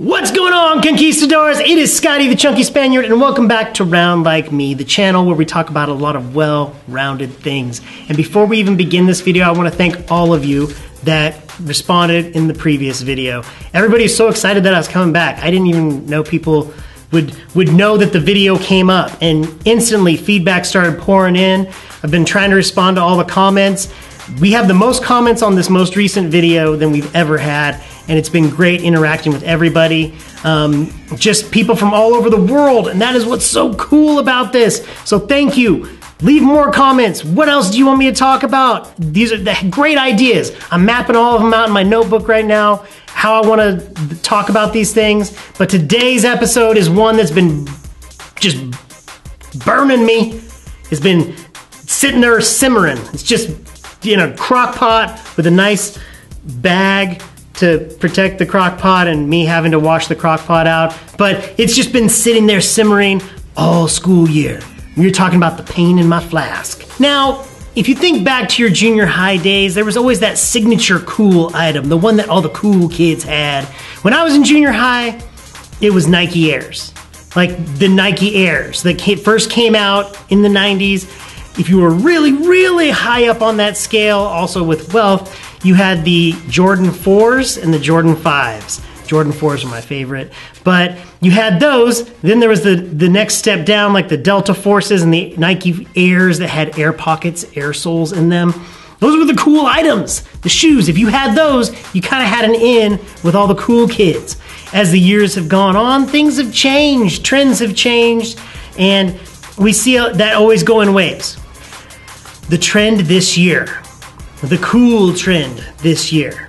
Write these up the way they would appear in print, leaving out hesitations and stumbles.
What's going on, conquistadors? It is Scotty the Chunky Spaniard, and welcome back to Round Like Me, the channel where we talk about a lot of well-rounded things. And before we even begin this video, I want to thank all of you that responded in the previous video. Everybody is so excited that I was coming back. I didn't even know people would know that the video came up, and instantly feedback started pouring in. I've been trying to respond to all the comments. We have the most comments on this most recent video than we've ever had, and it's been great interacting with everybody. Just people from all over the world, and that is what's so cool about this. So thank you. Leave more comments. What else do you want me to talk about? These are the great ideas. I'm mapping all of them out in my notebook right now, how I want to talk about these things. But today's episode is one that's been just burning me. It's been sitting there simmering. It's just in a crock pot with a nice bag to protect the crock pot and me having to wash the crock pot out. But it's just been sitting there simmering all school year. We're talking about the Pain in My Flask. Now, if you think back to your junior high days, there was always that signature cool item, the one that all the cool kids had. When I was in junior high, it was Nike Airs. Like the Nike Airs that first came out in the 90s. If you were really, really high up on that scale, also with wealth, you had the Jordan 4s and the Jordan 5s. Jordan 4s are my favorite. But you had those, then there was the next step down, like the Delta Forces and the Nike Airs that had air pockets, air soles in them. Those were the cool items, the shoes. If you had those, you kind of had an in with all the cool kids. As the years have gone on, things have changed, trends have changed, and we see that always go in waves. The trend this year, the cool trend this year,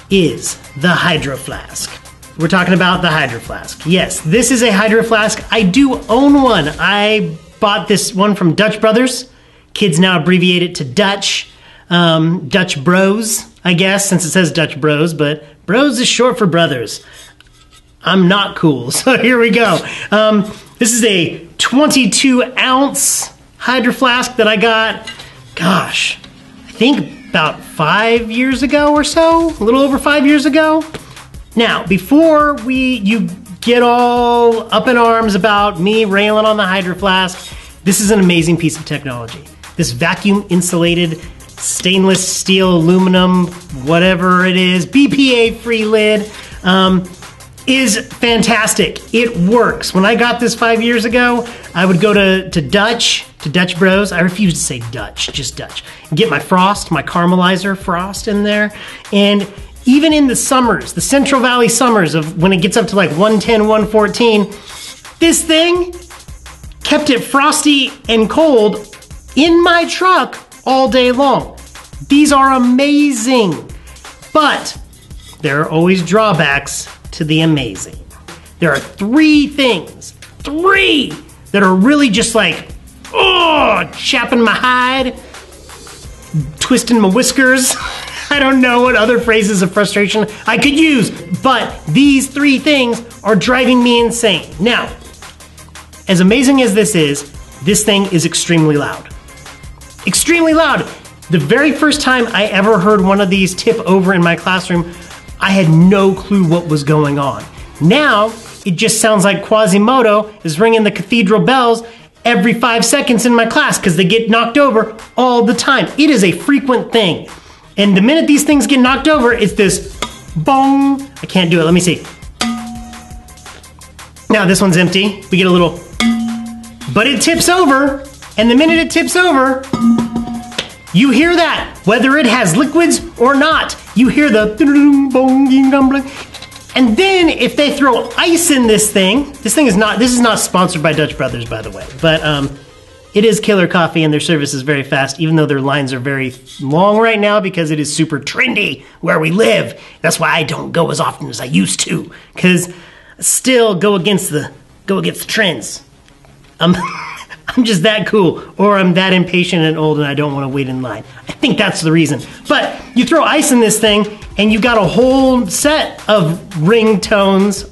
is the Hydro Flask. We're talking about the Hydro Flask. Yes, this is a Hydro Flask. I do own one. I bought this one from Dutch Brothers. Kids now abbreviate it to Dutch. Dutch Bros, I guess, since it says Dutch Bros, but Bros is short for brothers. I'm not cool, so here we go. This is a 22-ounce Hydro Flask that I got, gosh, I think about 5 years ago or so, a little over 5 years ago. Now, before you get all up in arms about me railing on the Hydro Flask, this is an amazing piece of technology. This vacuum insulated stainless steel, aluminum, whatever it is, BPA-free lid, is fantastic. It works. When I got this 5 years ago, I would go to Dutch Bros. I refuse to say Dutch, just Dutch. Get my frost, my caramelizer frost in there. And even in the summers, the Central Valley summers of when it gets up to like 110, 114, this thing kept it frosty and cold in my truck all day long. These are amazing, but there are always drawbacks to the amazing. There are three that are really just like, oh, chapping my hide, twisting my whiskers. I don't know what other phrases of frustration I could use, but these three things are driving me insane. Now, as amazing as this thing is extremely loud. Extremely loud. The very first time I ever heard one of these tip over in my classroom, I had no clue what was going on. Now, it just sounds like Quasimodo is ringing the cathedral bells every 5 seconds in my class because they get knocked over all the time. It is a frequent thing. And the minute these things get knocked over, it's this bong. I can't do it, let me see. Now this one's empty. We get a little, but it tips over. And the minute it tips over, you hear that, whether it has liquids or not. You hear the and then if they throw ice in this is not sponsored by Dutch Brothers, by the way, but it is killer coffee and their service is very fast, even though their lines are very long right now because it is super trendy where we live. That's why I don't go as often as I used to, because I still go against the trends. I'm just that cool, or I'm that impatient and old and I don't want to wait in line. I think that's the reason. But you throw ice in this thing and you got a whole set of ringtones,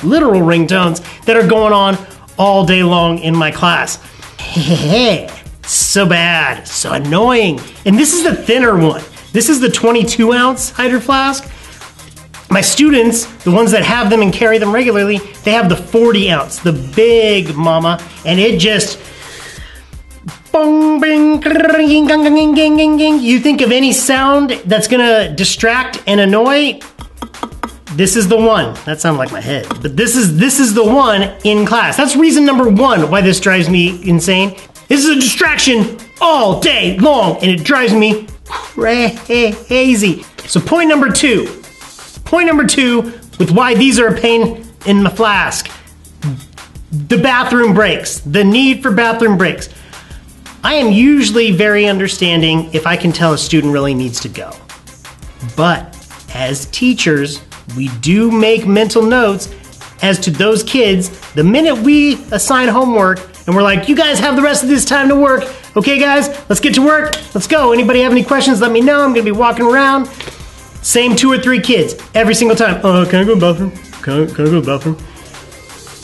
literal ringtones, that are going on all day long in my class. So bad, so annoying. And this is the thinner one. This is the 22-ounce Hydro Flask. My students, the ones that have them and carry them regularly, they have the 40 ounce, the big mama, and it just bong, bing, ging, gang, ging, ging, ging, ging. You think of any sound that's gonna distract and annoy, this is the one. That sounded like my head, but this is the one in class. That's reason number one why this drives me insane. This is a distraction all day long, and it drives me crazy. So point number two with why these are a pain in my flask. The bathroom breaks, the need for bathroom breaks. I am usually very understanding if I can tell a student really needs to go. But as teachers, we do make mental notes as to those kids. The minute we assign homework and we're like, you guys have the rest of this time to work. Okay guys, let's get to work. Let's go. Anybody have any questions? Let me know. I'm gonna be walking around. Same 2 or 3 kids every single time. Can I go to the bathroom? Can I go to the bathroom?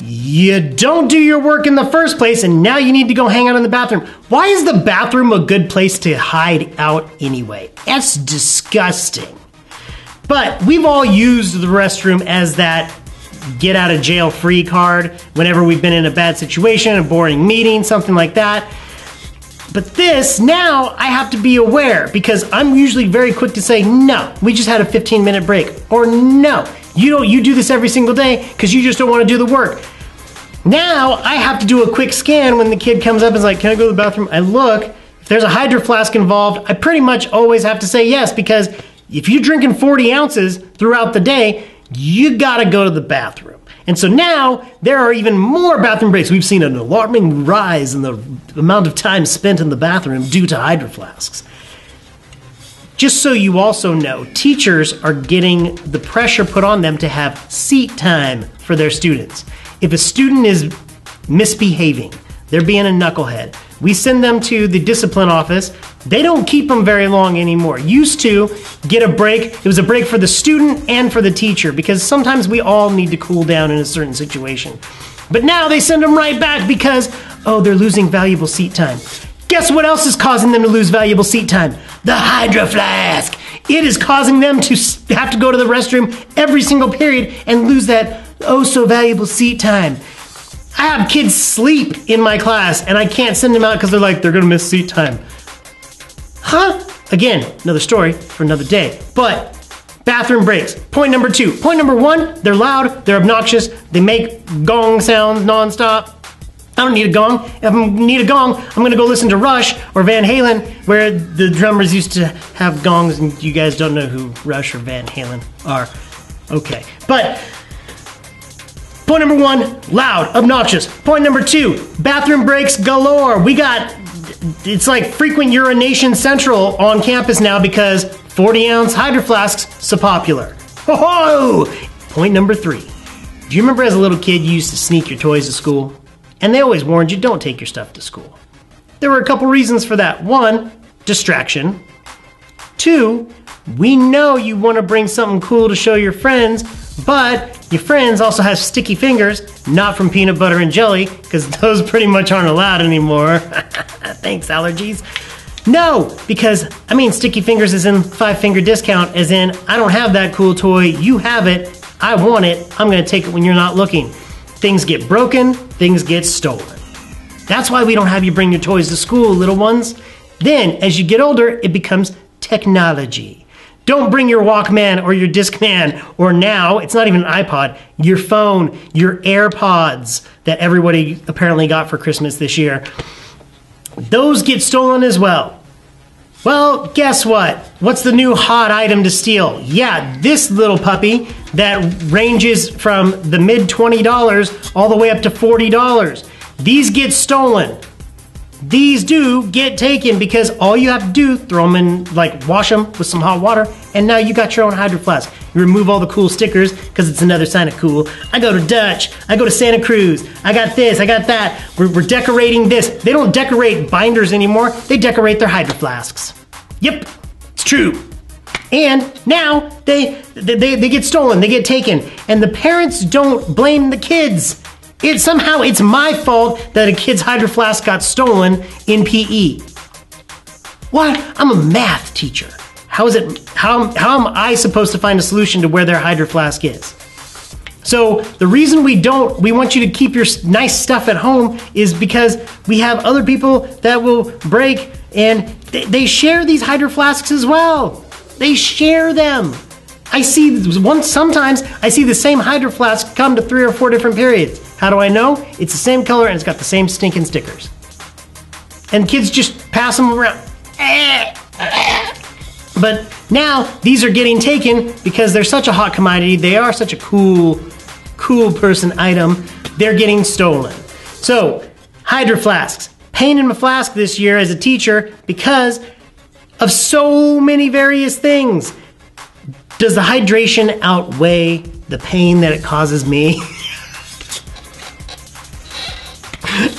You don't do your work in the first place, and now you need to go hang out in the bathroom. Why is the bathroom a good place to hide out anyway? That's disgusting. But we've all used the restroom as that get out of jail free card whenever we've been in a bad situation, a boring meeting, something like that. But this, now I have to be aware, because I'm usually very quick to say, no, we just had a 15-minute break. Or no, you do this every single day because you just don't want to do the work. Now I have to do a quick scan when the kid comes up and is like, can I go to the bathroom? I look, if there's a Hydro Flask involved, I pretty much always have to say yes, because if you're drinking 40 ounces throughout the day, you gotta go to the bathroom. And so now there are even more bathroom breaks. We've seen an alarming rise in the amount of time spent in the bathroom due to Hydro Flasks. Just so you also know, teachers are getting the pressure put on them to have seat time for their students. If a student is misbehaving, they're being a knucklehead, we send them to the discipline office. They don't keep them very long anymore. Used to get a break. It was a break for the student and for the teacher, because sometimes we all need to cool down in a certain situation. But now they send them right back because, oh, they're losing valuable seat time. Guess what else is causing them to lose valuable seat time? The Hydro Flask. It is causing them to have to go to the restroom every single period and lose that oh so valuable seat time. I have kids sleep in my class and I can't send them out because they're like, they're gonna miss seat time. Huh? Again, another story for another day. But bathroom breaks. Point number 2. Point number 1, they're loud, they're obnoxious, they make gong sounds nonstop. I don't need a gong. If I need a gong, I'm gonna go listen to Rush or Van Halen, where the drummers used to have gongs, and you guys don't know who Rush or Van Halen are. Okay, but point number 1, loud, obnoxious. Point number 2, bathroom breaks galore. It's like frequent urination central on campus now because 40-ounce Hydro Flasks so popular. Ho-ho! Point number 3, do you remember as a little kid you used to sneak your toys to school? And they always warned you, don't take your stuff to school. There were a couple reasons for that. 1, distraction. 2, we know you want to bring something cool to show your friends, but your friends also have sticky fingers, not from peanut butter and jelly, because those pretty much aren't allowed anymore. Thanks, allergies. No, because, sticky fingers is in 5-finger discount, as in, I don't have that cool toy, you have it, I want it, I'm going to take it when you're not looking. Things get broken, things get stolen. That's why we don't have you bring your toys to school, little ones. Then, as you get older, it becomes technology. Don't bring your Walkman or your Discman, or now, it's not even an iPod, your phone, your AirPods that everybody apparently got for Christmas this year. Those get stolen as well. Well, guess what? What's the new hot item to steal? Yeah, this little puppy that ranges from the mid $20 all the way up to $40. These get stolen. These do get taken because all you have to do, throw them in, wash them with some hot water, and now you got your own Hydro Flask. You remove all the cool stickers because it's another sign of cool. I go to Dutch, I go to Santa Cruz, I got this, I got that. We're decorating this. They don't decorate binders anymore, they decorate their Hydro Flasks. Yep, it's true. And now they get stolen, they get taken, and the parents don't blame the kids. Somehow it's my fault that a kid's Hydro Flask got stolen in PE. What? I'm a math teacher. how am I supposed to find a solution to where their Hydro Flask is? So the reason we want you to keep your nice stuff at home is because we have other people that will break, and they share these Hydro Flasks as well. They share them. Sometimes I see the same Hydro Flask come to 3 or 4 different periods. How do I know? It's the same color and it's got the same stinking stickers. And kids just pass them around. But now these are getting taken because they're such a hot commodity. They are such a cool person item. They're getting stolen. So, Hydro Flasks. Pain in My Flask this year as a teacher because of so many various things. Does the hydration outweigh the pain that it causes me?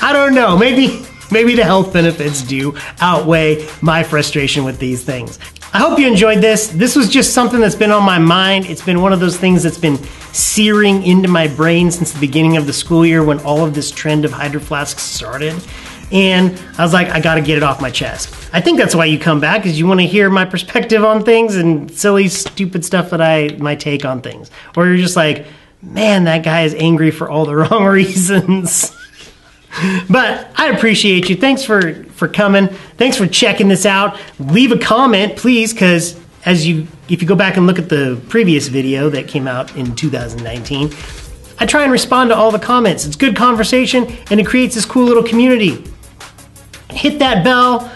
I don't know. Maybe the health benefits do outweigh my frustration with these things. I hope you enjoyed this. This was just something that's been on my mind. It's been one of those things that's been searing into my brain since the beginning of the school year when all of this trend of Hydro Flasks started. And I was like, I gotta get it off my chest. I think that's why you come back, is you wanna hear my perspective on things and silly, stupid stuff that my take on things. Or you're just like, man, that guy is angry for all the wrong reasons. But I appreciate you. Thanks for coming. Thanks for checking this out. Leave a comment, please, because if you go back and look at the previous video that came out in 2019, I try and respond to all the comments. It's good conversation, and it creates this cool little community. Hit that bell,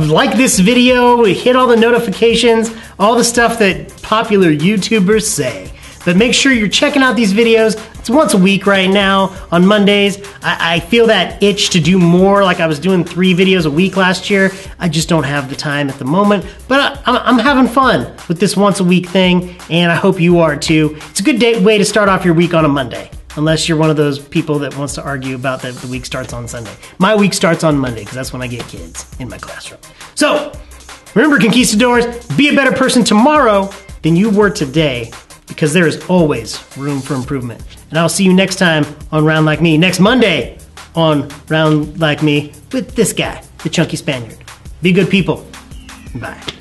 like this video, hit all the notifications, all the stuff that popular YouTubers say. But make sure you're checking out these videos. It's once a week right now on Mondays. I feel that itch to do more, like I was doing 3 videos a week last year. I just don't have the time at the moment, but I'm having fun with this once a week thing, and I hope you are too. It's a good way to start off your week on a Monday, unless you're one of those people that wants to argue about that the week starts on Sunday. My week starts on Monday because that's when I get kids in my classroom. So remember, conquistadors, be a better person tomorrow than you were today, because there is always room for improvement. And I'll see you next time on Round Like Me, next Monday on Round Like Me with this guy, the Chunky Spaniard. Be good people. Bye.